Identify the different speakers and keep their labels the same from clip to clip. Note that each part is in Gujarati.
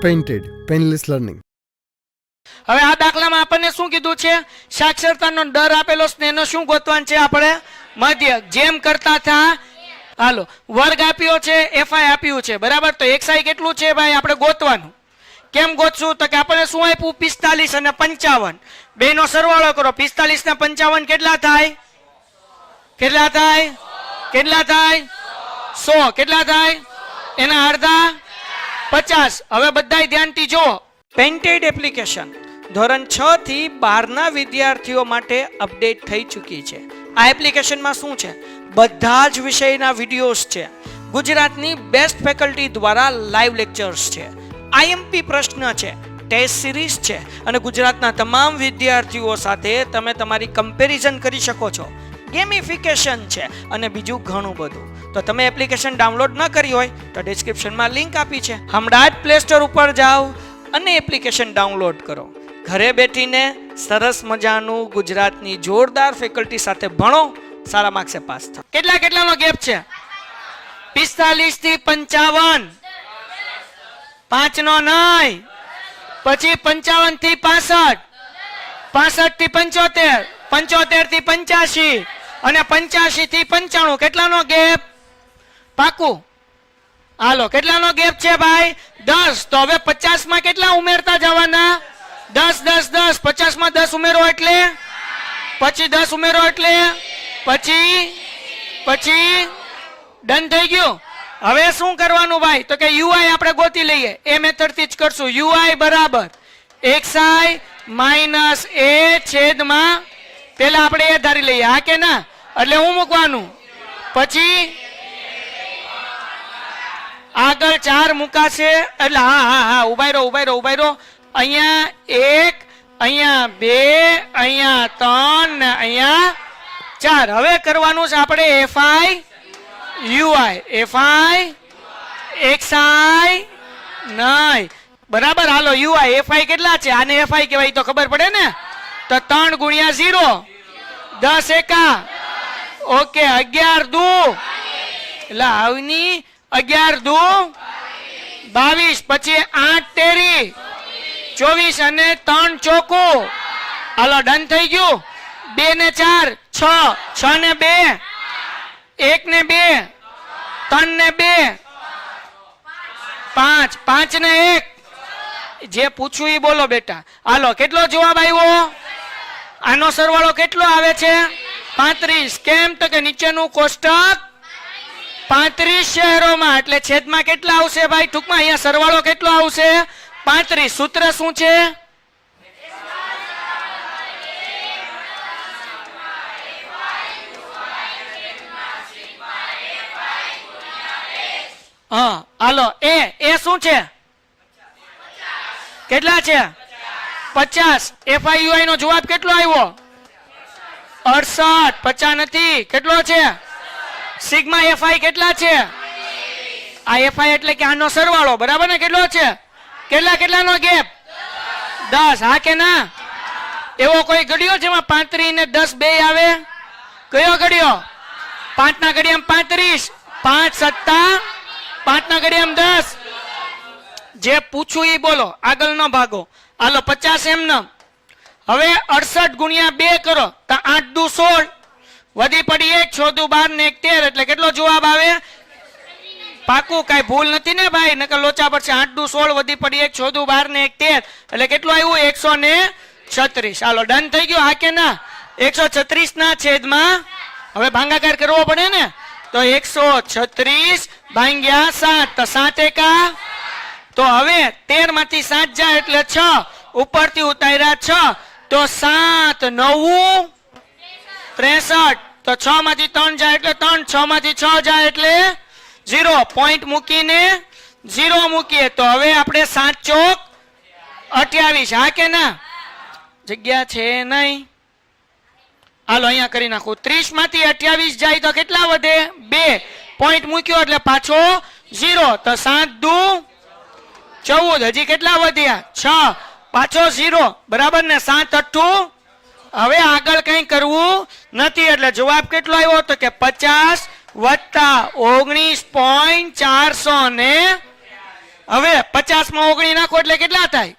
Speaker 1: Painted painless learning.
Speaker 2: હવે આ દાખલામાં આપણને શું કીધું છે? સાક્ષરતાનો દર આપેલો છે, એનો શું ગોતવાનું છે આપણે? મધ્ય. જેમ કરતા થા. હાલો, વર્ગ આપ્યો છે, એફઆઈ આપ્યું છે, બરાબર. તો એક્સઆઈ કેટલું છે ભાઈ આપણે ગોતવાનું. કેમ ગોતશું? તો કે આપણે શું આપ્યું? 45 અને 55. બેનો સરવાળો કરો. 45 ને 55 કેટલા થાય? કેટલા થાય? કેટલા થાય? 100. કેટલા થાય? એના અડધા 50. હવે બધાય ધ્યાનથી જો. પેઇન્ટેડ એપ્લિકેશન ધોરણ 6 થી 12 ના વિદ્યાર્થીઓ માટે અપડેટ થઈ ચૂકી છે. આ એપ્લિકેશનમાં શું છે? બધા જ વિષયના વિડીયોઝ છે. ગુજરાતની બેસ્ટ ફેકલ્ટી દ્વારા લાઈવ લેક્ચર્સ છે. આઈએમપી પ્રશ્ન છે, ટેસ્ટ સિરીઝ છે અને ગુજરાતના તમામ વિદ્યાર્થીઓ સાથે તમે તમારી કમ્પેરિઝન કરી શકો છો. ગેમિફિકેશન છે અને બીજું ઘણું બધું. તો તમે એપ્લિકેશન ડાઉનલોડ ન કરી હોય તો ડિસ્ક્રિપ્શનમાં લિંક આપી છે. હમણાં જ પ્લે સ્ટોર ઉપર જાઓ અને એપ્લિકેશન ડાઉનલોડ કરો. ઘરે બેઠીને સરસ મજાનું ગુજરાતની જોરદાર ફેકલ્ટી સાથે ભણો, સારા માર્ક્સે પાસ થાઓ. કેટલાનો ગેપ છે? 45 થી 55. 5 નો નહીં. પછી 55 થી 65. 65 થી 75. 75 થી 85 અને 85 થી 95. કેટલાનો ગેપ? પાકું. હાલો, કેટલાનો ગેપ છે ભાઈ? 10. તો હવે 50 માં કેટલા ઉમેરતા જવાના? 10 10 10. 50 માં 10 ઉમેરો એટલે પછી 10 ઉમેરો એટલે પછી ડન થઈ ગયું. હવે શું કરવાનું ભાઈ? તો કે યુઆઈ આપણે ગોતી લઈએ. એ મેથડ થી જ કરશું. યુઆઈ બરાબર xi માઈનસ a છેદમાં પેલા આપણે એ ધારી લઈએ, હા કે ના? એટલે હું મૂકવાનું, પછી આગળ 4 મુકાશે. એટલે હા ઉભાઈ રહો. અહીંયા 1, અહીંયા 2, અહીંયા 3 ને અહીંયા 4. હવે કરવાનું છે આપણે fi ui. fi xi નહીં, બરાબર. હાલો, ui fi કેટલા છે? આને fi કહેવાય તો ખબર પડે ને. તો 3 ગુણ્યા 0, 10 એકા. ઓકે, 11 દુ એટલે આવની 11 દુ 22. પછી 8 તેરી 24 અને 3 ચોકું. હાલો, ડન થઈ ગયું. 2 ને 4 6, 6 ને 2 1 ને 2 3 ને 2 5, 5 ને 1. જે પૂછું એ બોલો બેટા. હાલો, કેટલો જવાબ આવ્યો? આનો સરવાળો કેટલો આવે છે? 35. કેમ? તો કે નીચેનું કોષ્ટક 35 શહેરોમાં, એટલે છેદમાં કેટલા આવશે ભાઈ? ટૂંકમાં અહીંયા સરવાળો કેટલો આવશે? 35. સૂત્ર શું છે? હા, હાલો, એ શું છે? કેટલા છે? 50. FIUI નો જવાબ કેટલો આવ્યો? 68. 50 નથી. કેટલો છે? સિગ્મા FI કેટલા છે? આ FI એટલે કે આનો સરવાળો, બરાબર ને? કેટલો છે? કેટલાનો ગેપ? 10, હા કે ના? એવો કોઈ ઘડિયો જેમાં 35 ને 10 બે આવે? કયો ઘડિયો? 5 ના ઘડિયામાં 35, 5 સત્તા 5 ના ઘડિયામાં 10. જે પૂછું એ બોલો, આગળ ન ભાગો. હાલો, 50 એમને. હવે 68 ગુણ્યા 2 કરો તો 8 દુ 16, વધી પડી 1, 6 દુ 12 ને 1 13. એટલે કેટલો જવાબ આવે? પાકું, કઈ ભૂલ નથી ને ભાઈ? નકર લોચા પડશે. 8 દુ 16, વધી પડી 1, 6 દુ 12 ને 1 13. એટલે કેટલું આવ્યું? 136. હાલો, ડન થઈ ગયું, હા કે ના? 136 ના છેદમાં હવે ભાગાકાર કરવો પડે ને. તો 136 ભાગ્યા 7, તો 7 એકા. તો હવે 13 માંથી 7 જાય એટલે 6, ઉપરથી ઉતાર્યા 6, તો 7 9 63. તો 6 માંથી 3 જાય એટલે 3, 6 માંથી 6 જાય એટલે 0. પોઈન્ટ મૂકીને 0 મૂકીએ તો હવે આપણે 7 ચોક 28, હા કે ના? જગ્યા છે નહીં. હાલો, અહીંયા કરી નાખું. 30 માંથી 28 જાય તો કેટલા વધે? 2. પોઈન્ટ મૂક્યો એટલે પાછો 0. તો 7 દુ 14. હજી કેટલા વધ્યા? 6. પાછો 0, બરાબર ને? 7 8. હવે આગળ કઈ કરવું નથી. એટલે જવાબ કેટલો આવ્યો? તો કે 50 વત્તા 19.400 ને હવે 50 માં 9 નાખો એટલે કેટલા થાય?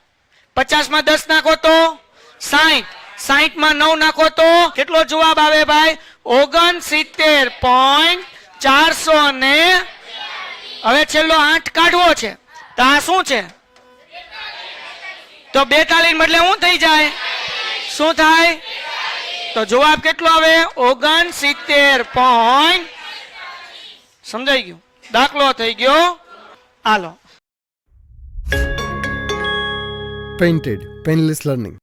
Speaker 2: 50 માં 10 નાખો તો 60, 60 માં 9 નાખો તો કેટલો જવાબ આવે ભાઈ? 69.400 ને હવે છેલ્લો 8 કાઢવો છે તો આ શું છે? તો 42 બદલે શું થઈ જાય? શું થાય? તો જવાબ કેટલો આવે? 69. સમજાઈ ગયું? દાખલો થઈ ગયો. હાલો.
Speaker 1: Painted, Painless Learning.